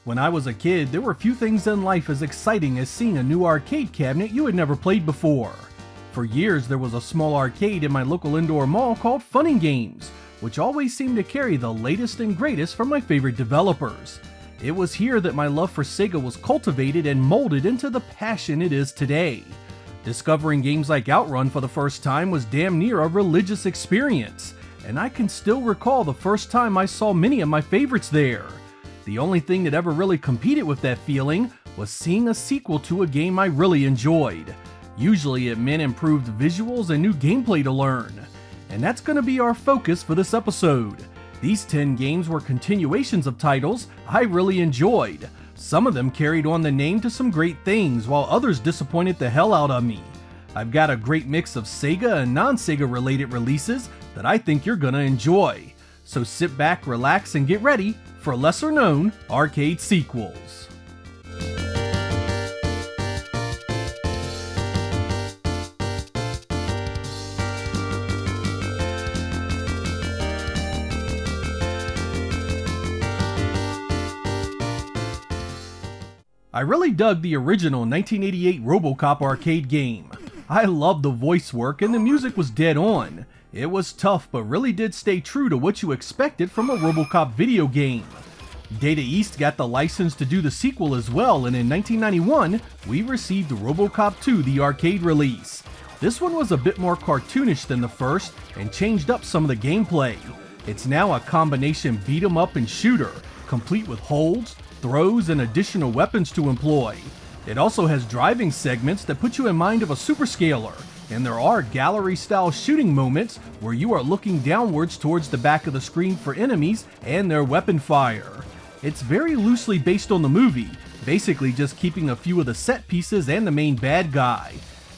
When I was a kid, there were few things in life as exciting as seeing a new arcade cabinet you had never played before. For years, there was a small arcade in my local indoor mall called Fun and Games, which always seemed to carry the latest and greatest from my favorite developers. It was here that my love for Sega was cultivated and molded into the passion it is today. Discovering games like Outrun for the first time was damn near a religious experience, and I can still recall the first time I saw many of my favorites there. The only thing that ever really competed with that feeling was seeing a sequel to a game I really enjoyed. Usually it meant improved visuals and new gameplay to learn. And that's going to be our focus for this episode. These 10 games were continuations of titles I really enjoyed. Some of them carried on the name to some great things, while others disappointed the hell out of me. I've got a great mix of Sega and non-Sega related releases that I think you're gonna enjoy. So sit back, relax, and get ready for lesser known arcade sequels. I really dug the original 1988 RoboCop arcade game. I loved the voice work and the music was dead on. It was tough but really did stay true to what you expected from a RoboCop video game. Data East got the license to do the sequel as well, and in 1991 we received RoboCop II, the arcade release. This one was a bit more cartoonish than the first and changed up some of the gameplay. It's now a combination beat 'em up and shooter, complete with holds, throws, and additional weapons to employ. It also has driving segments that put you in mind of a superscaler, and there are gallery-style shooting moments where you are looking downwards towards the back of the screen for enemies and their weapon fire. It's very loosely based on the movie, basically just keeping a few of the set pieces and the main bad guy.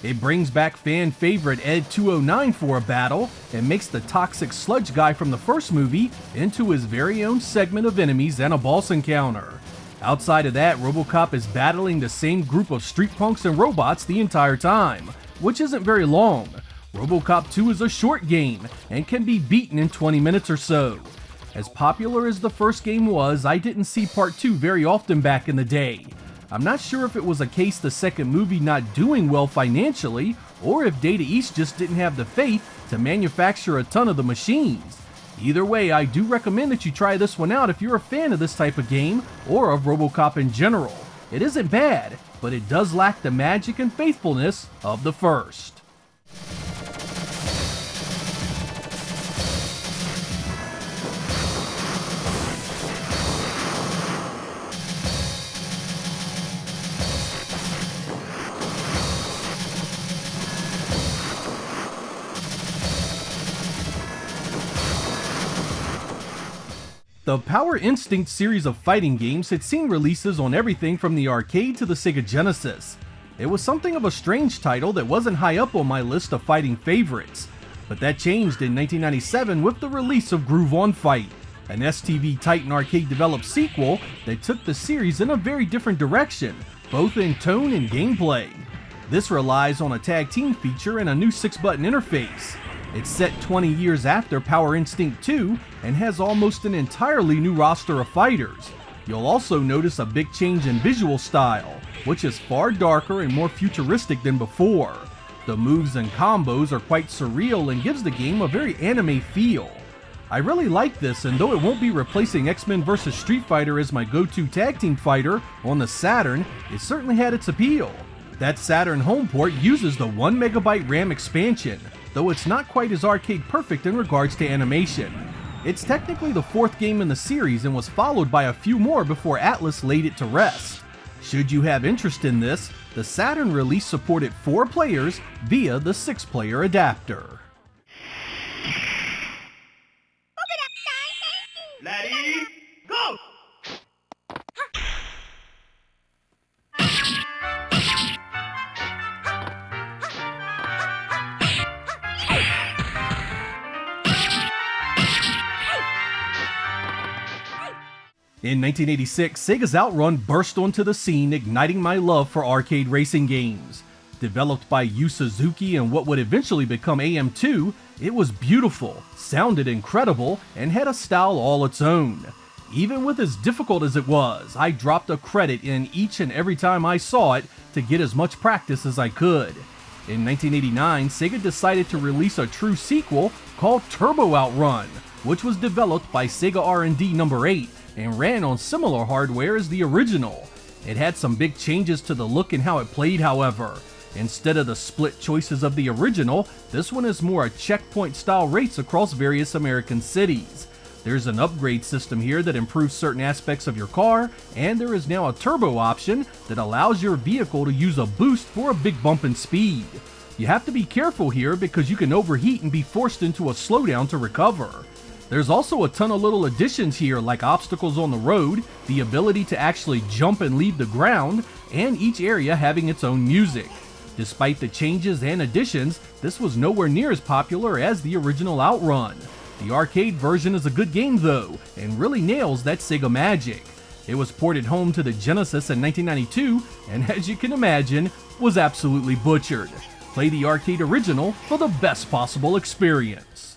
It brings back fan favorite Ed 209 for a battle, and makes the toxic sludge guy from the first movie into his very own segment of enemies and a boss encounter. Outside of that, RoboCop is battling the same group of street punks and robots the entire time, which isn't very long. RoboCop 2 is a short game, and can be beaten in 20 minutes or so. As popular as the first game was, I didn't see Part 2 very often back in the day. I'm not sure if it was a case the second movie not doing well financially, or if Data East just didn't have the faith to manufacture a ton of the machines. Either way, I do recommend that you try this one out if you're a fan of this type of game, or of RoboCop in general. It isn't bad, but it does lack the magic and faithfulness of the first. The Power Instinct series of fighting games had seen releases on everything from the arcade to the Sega Genesis. It was something of a strange title that wasn't high up on my list of fighting favorites, but that changed in 1997 with the release of Groove On Fight, an STV Titan arcade developed sequel that took the series in a very different direction, both in tone and gameplay. This relies on a tag team feature and a new 6-button interface. It's set 20 years after Power Instinct 2 and has almost an entirely new roster of fighters. You'll also notice a big change in visual style, which is far darker and more futuristic than before. The moves and combos are quite surreal and gives the game a very anime feel. I really like this, and though it won't be replacing X-Men vs Street Fighter as my go-to tag team fighter on the Saturn, it certainly had its appeal. That Saturn home port uses the 1MB RAM expansion, though it's not quite as arcade perfect in regards to animation. It's technically the fourth game in the series and was followed by a few more before Atlas laid it to rest. Should you have interest in this, the Saturn release supported 4 players via the 6-player adapter. Ready, go! In 1986, Sega's Outrun burst onto the scene, igniting my love for arcade racing games. Developed by Yu Suzuki and what would eventually become AM2, it was beautiful, sounded incredible, and had a style all its own. Even with as difficult as it was, I dropped a credit in each and every time I saw it to get as much practice as I could. In 1989, Sega decided to release a true sequel called Turbo Outrun, which was developed by Sega R&D No. 8 and ran on similar hardware as the original. It had some big changes to the look and how it played, however. Instead of the split choices of the original, this one is more a checkpoint style race across various American cities. There's an upgrade system here that improves certain aspects of your car, and there is now a turbo option that allows your vehicle to use a boost for a big bump in speed. You have to be careful here because you can overheat and be forced into a slowdown to recover. There's also a ton of little additions here like obstacles on the road, the ability to actually jump and leave the ground, and each area having its own music. Despite the changes and additions, this was nowhere near as popular as the original Outrun. The arcade version is a good game though, and really nails that Sega magic. It was ported home to the Genesis in 1992, and as you can imagine, was absolutely butchered. Play the arcade original for the best possible experience.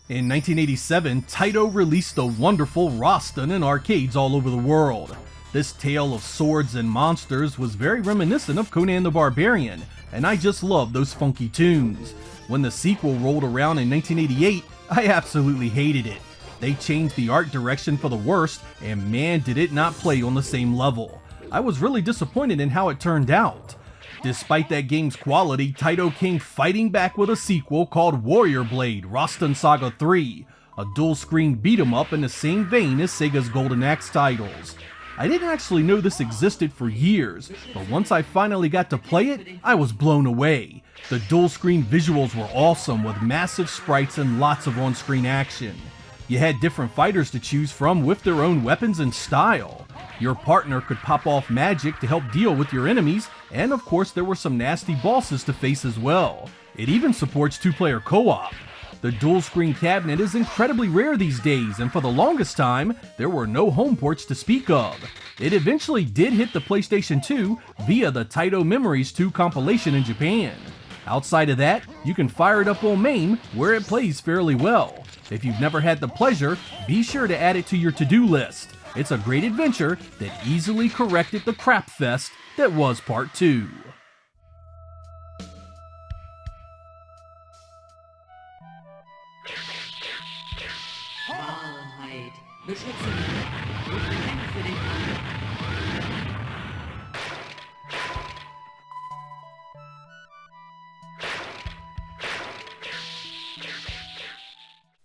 In 1987, Taito released the wonderful Roston in arcades all over the world. This tale of swords and monsters was very reminiscent of Conan the Barbarian, and I just loved those funky tunes. When the sequel rolled around in 1988, I absolutely hated it. They changed the art direction for the worst, and man did it not play on the same level. I was really disappointed in how it turned out. Despite that game's quality, Taito came fighting back with a sequel called Warrior Blade: Roston Saga 3, a dual-screen beat-em-up in the same vein as Sega's Golden Axe titles. I didn't actually know this existed for years, but once I finally got to play it, I was blown away. The dual-screen visuals were awesome with massive sprites and lots of on-screen action. You had different fighters to choose from with their own weapons and style. Your partner could pop off magic to help deal with your enemies, and of course there were some nasty bosses to face as well. It even supports 2-player co-op. The dual-screen cabinet is incredibly rare these days, and for the longest time, there were no home ports to speak of. It eventually did hit the PlayStation 2 via the Taito Memories 2 compilation in Japan. Outside of that, you can fire it up on MAME, where it plays fairly well. If you've never had the pleasure, be sure to add it to your to-do list. It's a great adventure that easily corrected the crap fest that was Part 2. Wahrheit beschützen. Ich kämpfe dich an.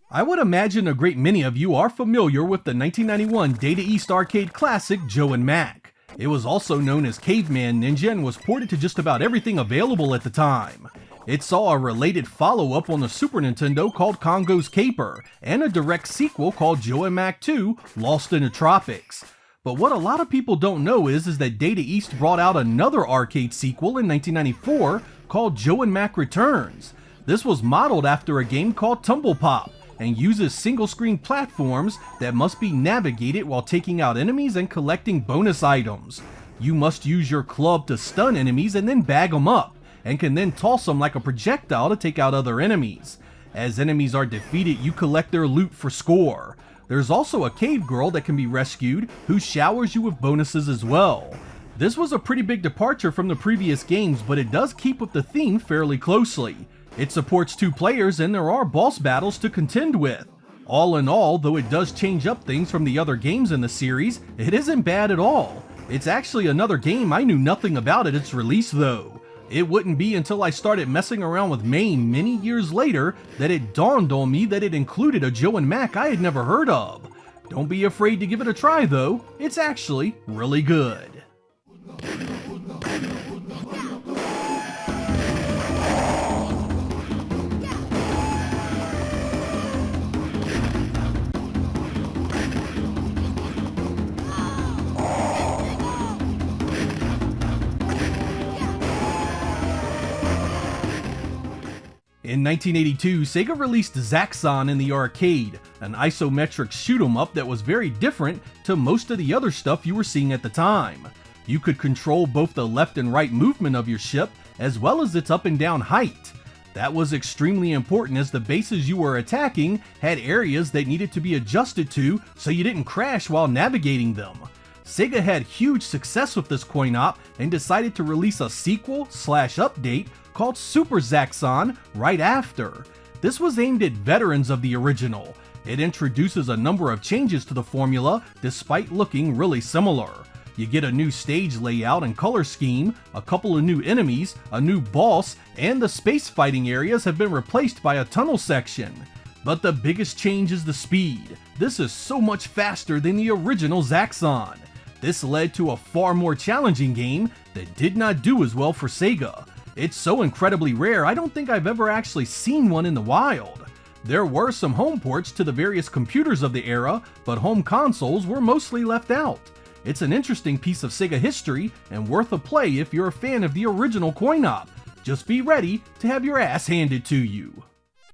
I would imagine a great many of you are familiar with the 1991 Data East arcade classic Joe and Mac. It was also known as Caveman Ninja and was ported to just about everything available at the time. It saw a related follow-up on the Super Nintendo called Congo's Caper, and a direct sequel called Joe and Mac 2: Lost in the Tropics. But what a lot of people don't know is that Data East brought out another arcade sequel in 1994 called Joe and Mac Returns. This was modeled after a game called Tumble Pop, and uses single-screen platforms that must be navigated while taking out enemies and collecting bonus items. You must use your club to stun enemies and then bag them up, and can then toss them like a projectile to take out other enemies. As enemies are defeated, you collect their loot for score. There's also a cave girl that can be rescued, who showers you with bonuses as well. This was a pretty big departure from the previous games, but it does keep with the theme fairly closely. It supports 2 players and there are boss battles to contend with. All in all, though it does change up things from the other games in the series, it isn't bad at all. It's actually another game I knew nothing about at its release though. It wouldn't be until I started messing around with MAME many years later that it dawned on me that it included a Joe and Mac I had never heard of. Don't be afraid to give it a try though, it's actually really good. In 1982, Sega released Zaxxon in the arcade, an isometric shoot-'em-up that was very different to most of the other stuff you were seeing at the time. You could control both the left and right movement of your ship, as well as its up and down height. That was extremely important as the bases you were attacking had areas that needed to be adjusted to so you didn't crash while navigating them. Sega had huge success with this coin-op and decided to release a sequel/update called Super Zaxxon right after. This was aimed at veterans of the original. It introduces a number of changes to the formula despite looking really similar. You get a new stage layout and color scheme, a couple of new enemies, a new boss, and the space fighting areas have been replaced by a tunnel section. But the biggest change is the speed. This is so much faster than the original Zaxxon. This led to a far more challenging game that did not do as well for Sega. It's so incredibly rare, I don't think I've ever actually seen one in the wild. There were some home ports to the various computers of the era, but home consoles were mostly left out. It's an interesting piece of Sega history and worth a play if you're a fan of the original coin-op. Just be ready to have your ass handed to you.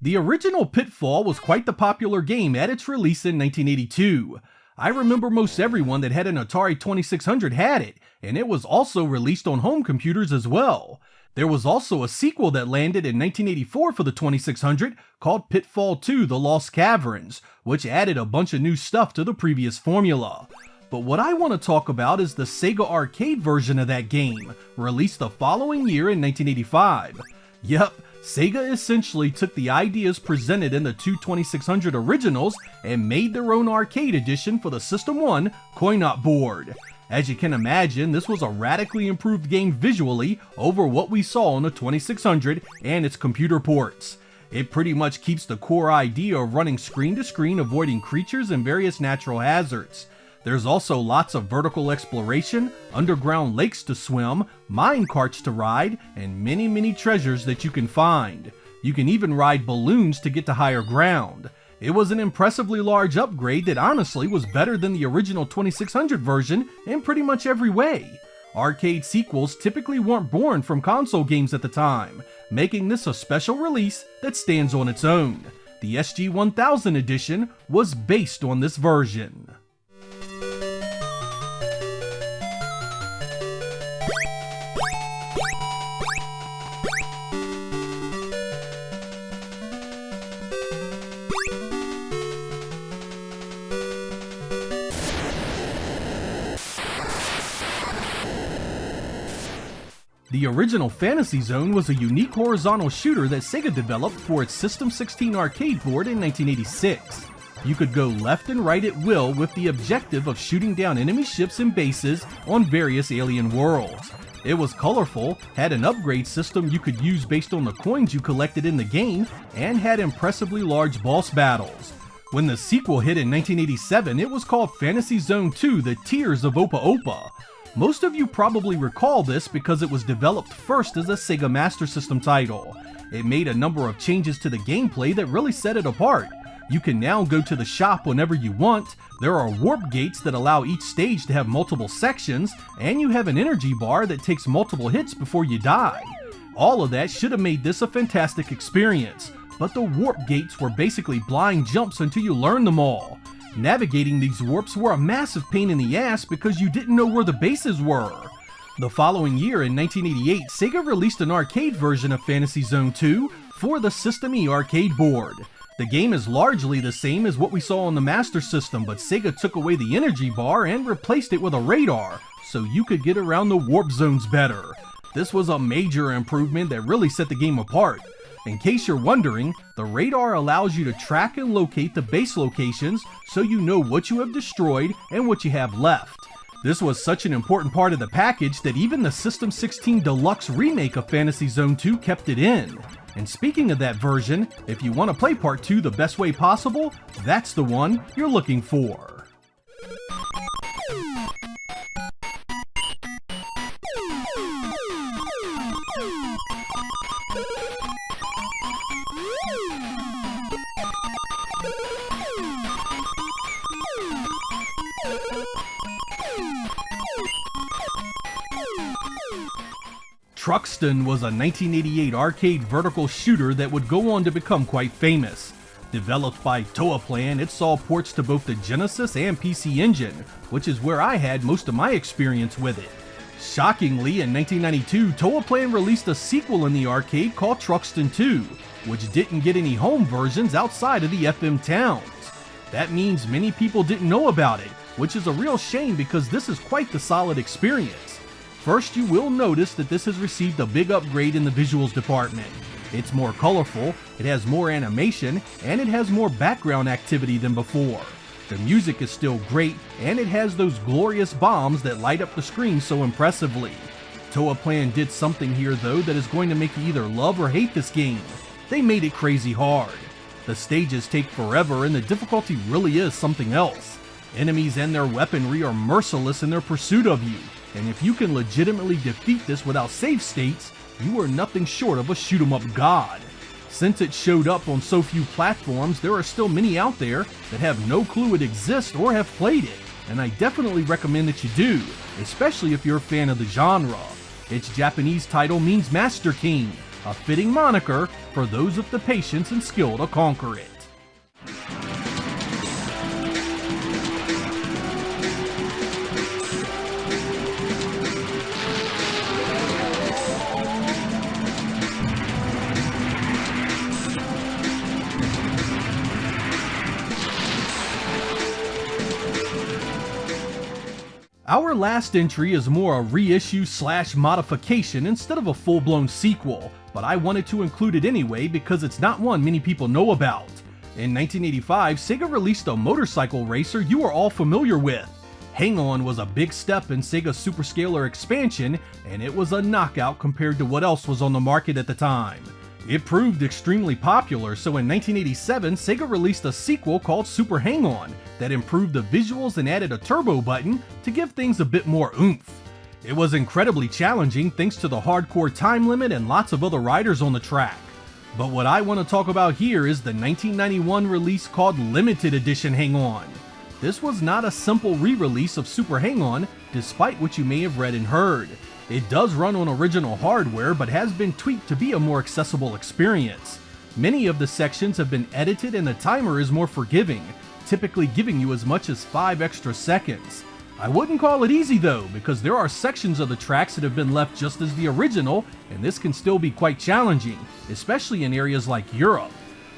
The original Pitfall was quite the popular game at its release in 1982. I remember most everyone that had an Atari 2600 had it, and it was also released on home computers as well. There was also a sequel that landed in 1984 for the 2600 called Pitfall II: The Lost Caverns, which added a bunch of new stuff to the previous formula. But what I want to talk about is the Sega Arcade version of that game, released the following year in 1985. Yep, Sega essentially took the ideas presented in the two 2600 originals and made their own arcade edition for the System 1 coin-op board. As you can imagine, this was a radically improved game visually over what we saw on the 2600 and its computer ports. It pretty much keeps the core idea of running screen to screen, avoiding creatures and various natural hazards. There's also lots of vertical exploration, underground lakes to swim, mine carts to ride, and many treasures that you can find. You can even ride balloons to get to higher ground. It was an impressively large upgrade that honestly was better than the original 2600 version in pretty much every way. Arcade sequels typically weren't born from console games at the time, making this a special release that stands on its own. The SG-1000 edition was based on this version. The original Fantasy Zone was a unique horizontal shooter that Sega developed for its System 16 arcade board in 1986. You could go left and right at will with the objective of shooting down enemy ships and bases on various alien worlds. It was colorful, had an upgrade system you could use based on the coins you collected in the game, and had impressively large boss battles. When the sequel hit in 1987, it was called Fantasy Zone 2: The Tears of Opa Opa. Most of you probably recall this because it was developed first as a Sega Master System title. It made a number of changes to the gameplay that really set it apart. You can now go to the shop whenever you want, there are warp gates that allow each stage to have multiple sections, and you have an energy bar that takes multiple hits before you die. All of that should have made this a fantastic experience, but the warp gates were basically blind jumps until you learned them all. Navigating these warps were a massive pain in the ass because you didn't know where the bases were. The following year, in 1988, Sega released an arcade version of Fantasy Zone 2 for the System E arcade board. The game is largely the same as what we saw on the Master System, but Sega took away the energy bar and replaced it with a radar, so you could get around the warp zones better. This was a major improvement that really set the game apart. In case you're wondering, the radar allows you to track and locate the base locations so you know what you have destroyed and what you have left. This was such an important part of the package that even the System 16 Deluxe remake of Fantasy Zone 2 kept it in. And speaking of that version, if you want to play Part 2 the best way possible, that's the one you're looking for. Truxton was a 1988 arcade vertical shooter that would go on to become quite famous. Developed by Toaplan, it saw ports to both the Genesis and PC Engine, which is where I had most of my experience with it. Shockingly, in 1992, Toaplan released a sequel in the arcade called Truxton II, which didn't get any home versions outside of the FM towns. That means many people didn't know about it, which is a real shame because this is quite the solid experience. First, you will notice that this has received a big upgrade in the visuals department. It's more colorful, it has more animation, and it has more background activity than before. The music is still great, and it has those glorious bombs that light up the screen so impressively. Toaplan did something here though that is going to make you either love or hate this game. They made it crazy hard. The stages take forever and the difficulty really is something else. Enemies and their weaponry are merciless in their pursuit of you, and if you can legitimately defeat this without save states, you are nothing short of a shoot-'em-up god. Since it showed up on so few platforms, there are still many out there that have no clue it exists or have played it, and I definitely recommend that you do, especially if you're a fan of the genre. Its Japanese title means Master King, a fitting moniker for those with the patience and skill to conquer it. Our last entry is more a reissue / modification instead of a full-blown sequel, but I wanted to include it anyway because it's not one many people know about. In 1985, Sega released a motorcycle racer you are all familiar with. Hang On was a big step in Sega's Superscalar expansion, and it was a knockout compared to what else was on the market at the time. It proved extremely popular, so in 1987, Sega released a sequel called Super Hang On that improved the visuals and added a turbo button to give things a bit more oomph. It was incredibly challenging thanks to the hardcore time limit and lots of other riders on the track. But what I want to talk about here is the 1991 release called Limited Edition Hang On. This was not a simple re-release of Super Hang On, despite what you may have read and heard. It does run on original hardware, but has been tweaked to be a more accessible experience. Many of the sections have been edited and the timer is more forgiving, typically giving you as much as 5 extra seconds. I wouldn't call it easy though, because there are sections of the tracks that have been left just as the original, and this can still be quite challenging, especially in areas like Europe.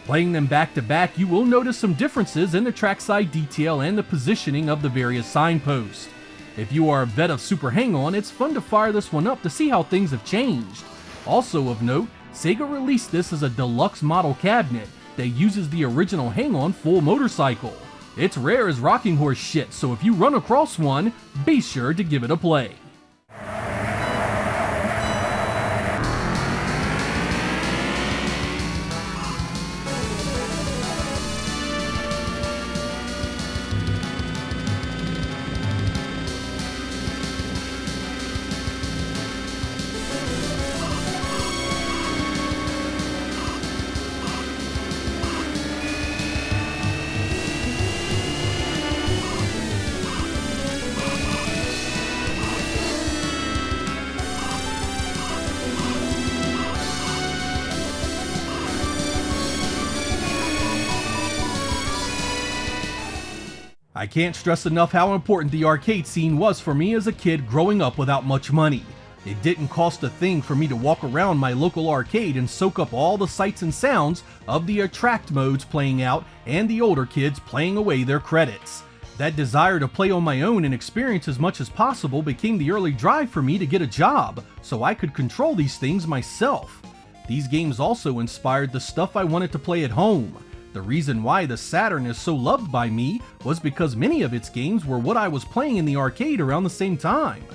Playing them back to back, you will notice some differences in the trackside detail and the positioning of the various signposts. If you are a vet of Super Hang On, it's fun to fire this one up to see how things have changed. Also of note, Sega released this as a deluxe model cabinet that uses the original Hang On full motorcycle. It's rare as rocking horse shit, so if you run across one, be sure to give it a play. I can't stress enough how important the arcade scene was for me as a kid growing up without much money. It didn't cost a thing for me to walk around my local arcade and soak up all the sights and sounds of the attract modes playing out and the older kids playing away their credits. That desire to play on my own and experience as much as possible became the early drive for me to get a job, so I could control these things myself. These games also inspired the stuff I wanted to play at home. The reason why the Saturn is so loved by me was because many of its games were what I was playing in the arcade around the same time.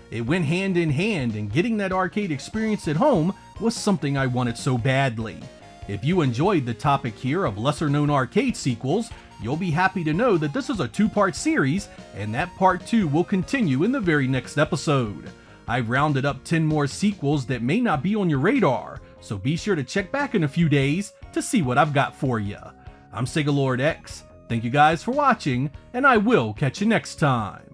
It went hand in hand, and getting that arcade experience at home was something I wanted so badly. If you enjoyed the topic here of lesser known arcade sequels, you'll be happy to know that this is a 2-part series, and that part 2 will continue in the very next episode. I've rounded up 10 more sequels that may not be on your radar, so be sure to check back in a few days to see what I've got for you. I'm Sega Lord X, thank you guys for watching, and I will catch you next time.